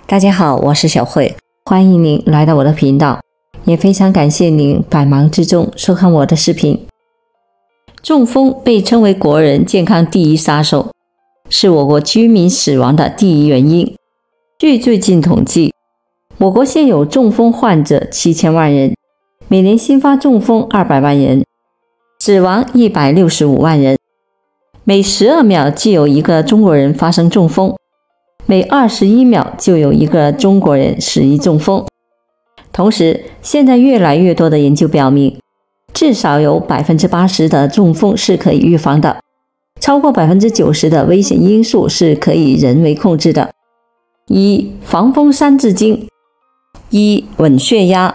大家好，我是小慧，欢迎您来到我的频道，也非常感谢您百忙之中收看我的视频。中风被称为国人健康第一杀手，是我国居民死亡的第一原因。据最近统计，我国现有中风患者7000万人，每年新发中风200万人，死亡165万人。每12秒就有一个中国人发生中风，每21秒就有一个中国人死于中风。同时，现在越来越多的研究表明，至少有 80% 的中风是可以预防的，超过 90% 的危险因素是可以人为控制的。防风三字经。稳血压，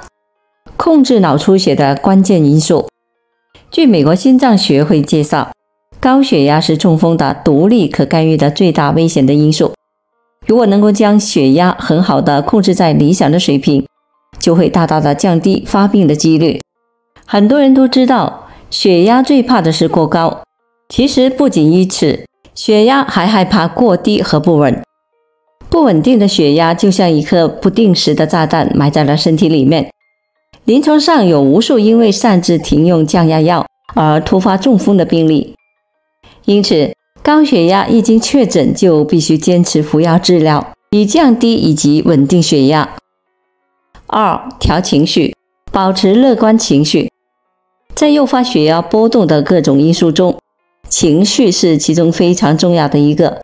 控制脑出血的关键因素。据美国心脏学会介绍，高血压是中风的独立可干预的最大危险的因素。如果能够将血压很好的控制在理想的水平，就会大大的降低发病的几率。很多人都知道，血压最怕的是过高，其实不仅于此，血压还害怕过低和不稳。不稳定的血压就像一颗不定时的炸弹埋在了身体里面。临床上有无数因为擅自停用降压药而突发中风的病例。因此，高血压一经确诊就必须坚持服药治疗，以降低以及稳定血压。调情绪，保持乐观情绪。在诱发血压波动的各种因素中，情绪是其中非常重要的一个。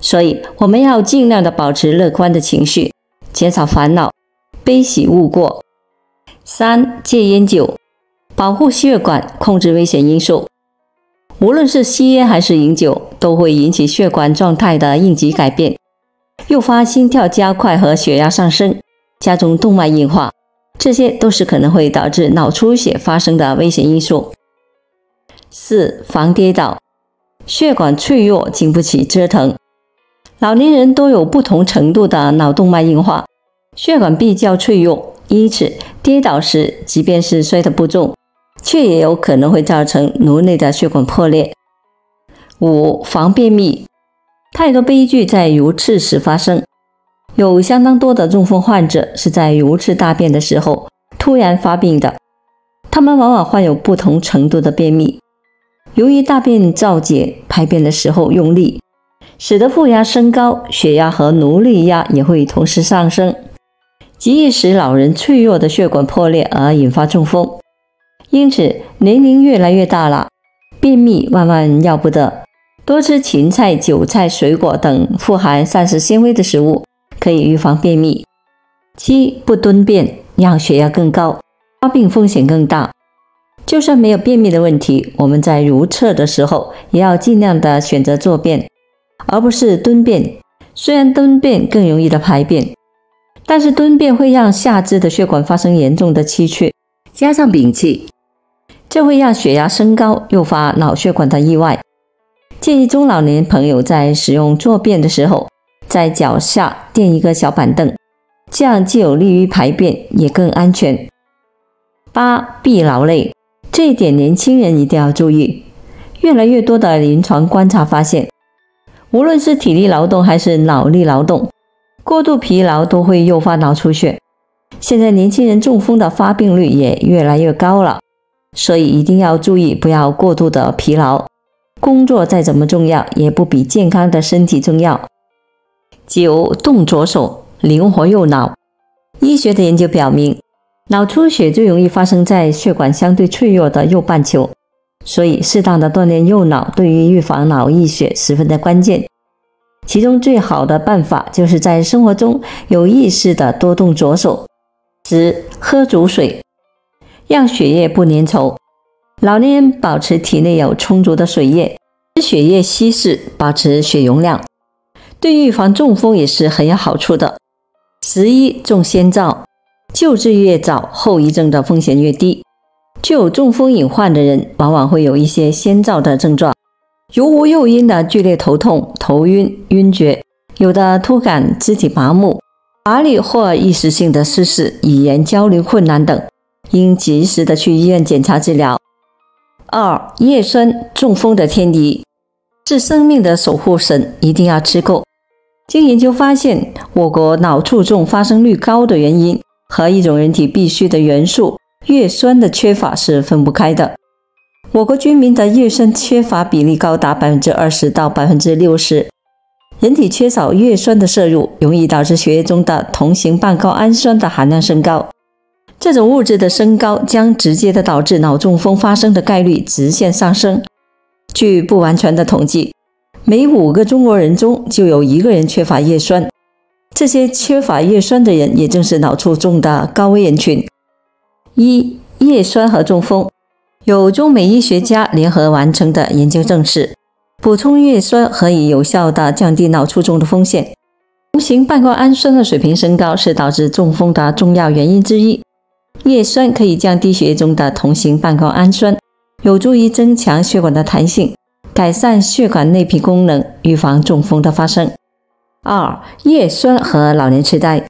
所以我们要尽量的保持乐观的情绪，减少烦恼，悲喜勿过。戒烟酒，保护血管，控制危险因素。无论是吸烟还是饮酒，都会引起血管状态的应急改变，诱发心跳加快和血压上升，加重动脉硬化，这些都是可能会导致脑出血发生的危险因素。防跌倒，血管脆弱，经不起折腾。老年人都有不同程度的脑动脉硬化，血管壁较脆弱，因此跌倒时即便是摔得不重，却也有可能会造成颅内的血管破裂。防便秘，太多悲剧在如厕时发生，有相当多的中风患者是在如厕大便的时候突然发病的，他们往往患有不同程度的便秘。由于大便燥结，排便的时候用力，使得负压升高，血压和颅内压也会同时上升，极易使老人脆弱的血管破裂而引发中风。因此，年龄越来越大了，便秘万万要不得。多吃芹菜、韭菜、水果等富含膳食纤维的食物，可以预防便秘。不蹲便，让血压更高，发病风险更大。就算没有便秘的问题，我们在如厕的时候，也要尽量的选择坐便，而不是蹲便。虽然蹲便更容易的排便，但是蹲便会让下肢的血管发生严重的气缺，加上屏气，这会让血压升高，诱发脑血管的意外。建议中老年朋友在使用坐便的时候，在脚下垫一个小板凳，这样既有利于排便，也更安全。避劳累，这一点年轻人一定要注意。越来越多的临床观察发现，无论是体力劳动还是脑力劳动，过度疲劳都会诱发脑出血。现在年轻人中风的发病率也越来越高了，所以一定要注意，不要过度的疲劳。工作再怎么重要，也不比健康的身体重要。动左手，灵活右脑。医学的研究表明，脑出血最容易发生在血管相对脆弱的右半球，所以适当的锻炼右脑对于预防脑溢血十分的关键。其中最好的办法就是在生活中有意识的多动左手。喝足水，让血液不粘稠。老年人保持体内有充足的水液，使血液稀释，保持血容量，对预防中风也是很有好处的。中先兆，救治越早，后遗症的风险越低。具有中风隐患的人往往会有一些先兆的症状，如无诱因的剧烈头痛、头晕、晕厥，有的突感肢体麻木、乏力或意识性的失事、语言交流困难等，应及时的去医院检查治疗。叶酸，中风的天敌，是生命的守护神，一定要吃够。经研究发现，我国脑卒中发生率高的原因和一种人体必需的元素叶酸的缺乏是分不开的。我国居民的叶酸缺乏比例高达 20% 到 60%， 人体缺少叶酸的摄入，容易导致血液中的同型半胱氨酸的含量升高。这种物质的升高将直接的导致脑中风发生的概率直线上升。据不完全的统计，每5个中国人中就有1个人缺乏叶酸。这些缺乏叶酸的人也正是脑卒中的高危人群。叶酸和中风。有中美医学家联合完成的研究证实，补充叶酸可以有效地降低脑卒中的风险。同型半胱氨酸的水平升高是导致中风的重要原因之一。叶酸可以降低血液中的同型半胱氨酸，有助于增强血管的弹性，改善血管内皮功能，预防中风的发生。叶酸和老年痴呆。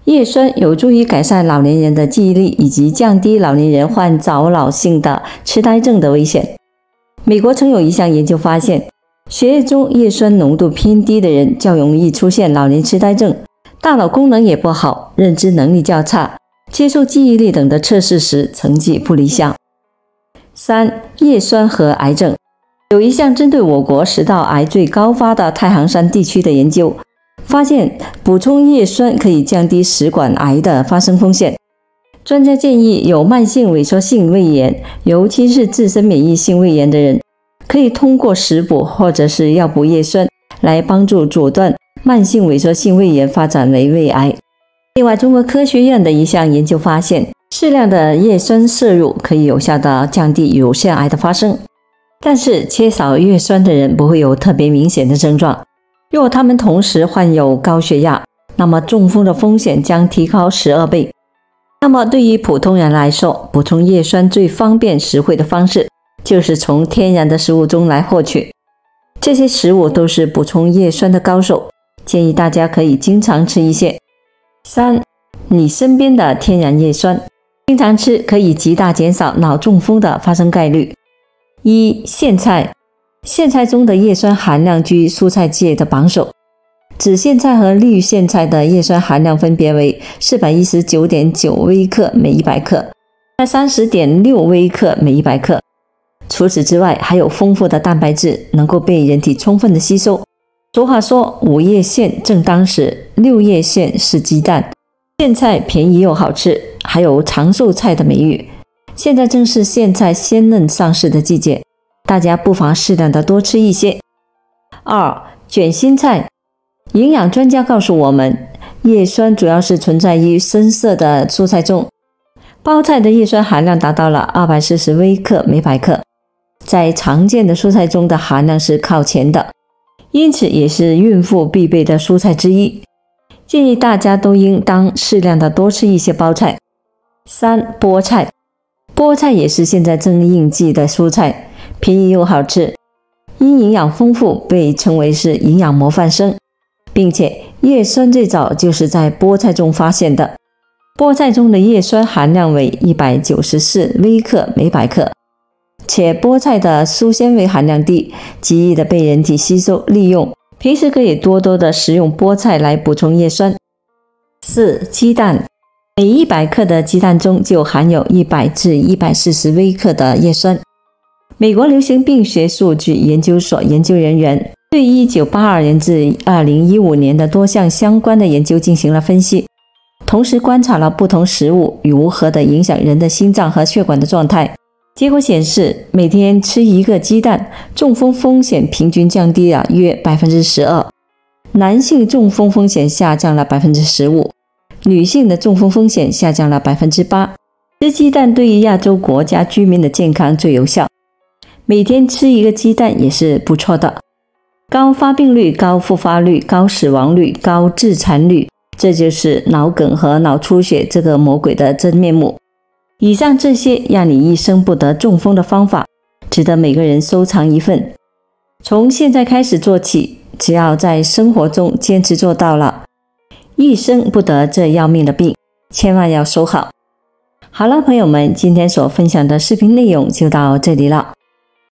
叶酸有助于改善老年人的记忆力，以及降低老年人患早老性的痴呆症的危险。美国曾有一项研究发现，血液中叶酸浓度偏低的人较容易出现老年痴呆症，大脑功能也不好，认知能力较差，接受记忆力等的测试时成绩不理想。叶酸和癌症。有一项针对我国10大癌最高发的太行山地区的研究，发现补充叶酸可以降低食管癌的发生风险。专家建议有慢性萎缩性胃炎，尤其是自身免疫性胃炎的人，可以通过食补或者是药补叶酸来帮助阻断慢性萎缩性胃炎发展为胃癌。另外，中国科学院的一项研究发现，适量的叶酸摄入可以有效地降低乳腺癌的发生。但是缺少叶酸的人不会有特别明显的症状。若他们同时患有高血压，那么中风的风险将提高12倍。那么对于普通人来说，补充叶酸最方便实惠的方式就是从天然的食物中来获取。这些食物都是补充叶酸的高手，建议大家可以经常吃一些。你身边的天然叶酸。经常吃可以极大减少脑中风的发生概率。苋菜。苋菜中的叶酸含量居蔬菜界的榜首，紫苋菜和绿苋菜的叶酸含量分别为 419.9 微克每100克、30.6 微克每100克。除此之外，还有丰富的蛋白质，能够被人体充分的吸收。俗话说5叶苋正当时，6叶苋是鸡蛋。苋菜便宜又好吃，还有长寿菜的美誉。现在正是苋菜鲜嫩上市的季节，大家不妨适量的多吃一些。卷心菜。营养专家告诉我们，叶酸主要是存在于深色的蔬菜中。包菜的叶酸含量达到了240微克每100克，在常见的蔬菜中的含量是靠前的，因此也是孕妇必备的蔬菜之一。建议大家都应当适量的多吃一些包菜。菠菜。菠菜也是现在正应季的蔬菜，便宜又好吃，因营养丰富被称为是营养模范生，并且叶酸最早就是在菠菜中发现的。菠菜中的叶酸含量为194微克每100克，且菠菜的蔬纤维含量低，极易的被人体吸收利用，平时可以多多的食用菠菜来补充叶酸。鸡蛋。每100克的鸡蛋中就含有100至140微克的叶酸。美国流行病学数据研究所研究人员对1982年至2015年的多项相关的研究进行了分析，同时观察了不同食物如何的影响人的心脏和血管的状态。结果显示，每天吃1个鸡蛋，中风风险平均降低了约 12%， 男性中风风险下降了 15%，女性的中风风险下降了 8%。 吃鸡蛋对于亚洲国家居民的健康最有效，每天吃1个鸡蛋也是不错的。高发病率、高复发率、高死亡率、高致残率，这就是脑梗和脑出血这个魔鬼的真面目。以上这些让你一生不得中风的方法，值得每个人收藏一份。从现在开始做起，只要在生活中坚持做到了，一生不得这要命的病，千万要收好。好了，朋友们，今天所分享的视频内容就到这里了。